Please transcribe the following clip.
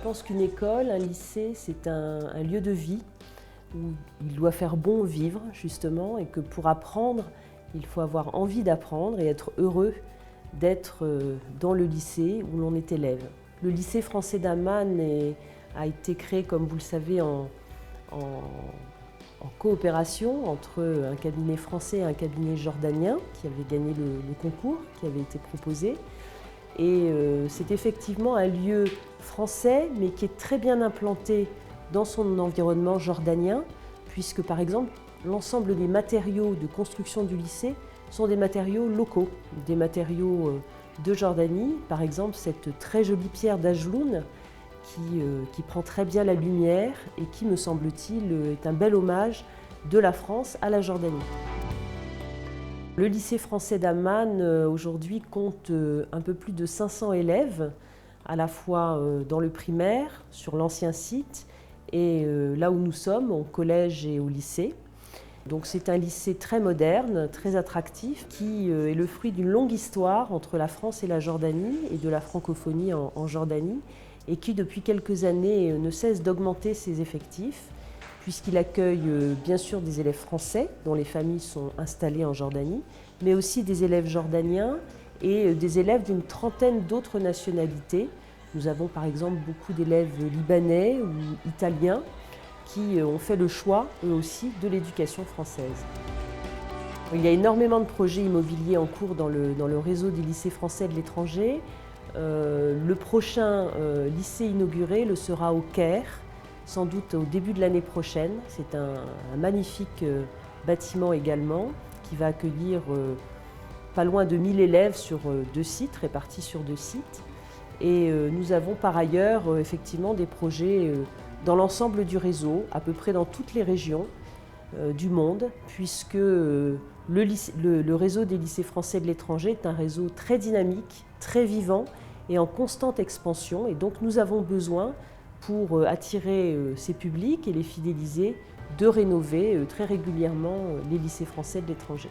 pense qu'une école, un lycée, c'est un lieu de vie où il doit faire bon vivre, justement, et que pour apprendre, il faut avoir envie d'apprendre et être heureux d'être dans le lycée où l'on est élève. Le lycée français d'Amman a été créé, comme vous le savez, en coopération entre un cabinet français et un cabinet jordanien qui avait gagné le concours qui avait été proposé. Et c'est effectivement un lieu français, mais qui est très bien implanté dans son environnement jordanien, puisque par exemple, l'ensemble des matériaux de construction du lycée sont des matériaux locaux, des matériaux de Jordanie. Par exemple, cette très jolie pierre d'Ajloun qui prend très bien la lumière et qui, me semble-t-il, est un bel hommage de la France à la Jordanie. Le lycée français d'Amman aujourd'hui compte un peu plus de 500 élèves, à la fois dans le primaire, sur l'ancien site, et là où nous sommes, au collège et au lycée. Donc c'est un lycée très moderne, très attractif, qui est le fruit d'une longue histoire entre la France et la Jordanie, et de la francophonie en Jordanie, et qui depuis quelques années ne cesse d'augmenter ses effectifs, puisqu'il accueille bien sûr des élèves français dont les familles sont installées en Jordanie, mais aussi des élèves jordaniens et des élèves d'une trentaine d'autres nationalités. Nous avons par exemple beaucoup d'élèves libanais ou italiens qui ont fait le choix, eux aussi, de l'éducation française. Il y a énormément de projets immobiliers en cours dans le réseau des lycées français de l'étranger. Le prochain lycée inauguré le sera au Caire, sans doute au début de l'année prochaine. C'est un magnifique bâtiment également qui va accueillir pas loin de 1000 élèves sur 2 sites, répartis sur 2 sites. Et nous avons par ailleurs effectivement des projets dans l'ensemble du réseau, à peu près dans toutes les régions du monde, puisque le réseau des lycées français de l'étranger est un réseau très dynamique, très vivant et en constante expansion. Et donc nous avons besoin, pour attirer ces publics et les fidéliser, de rénover très régulièrement les lycées français de l'étranger.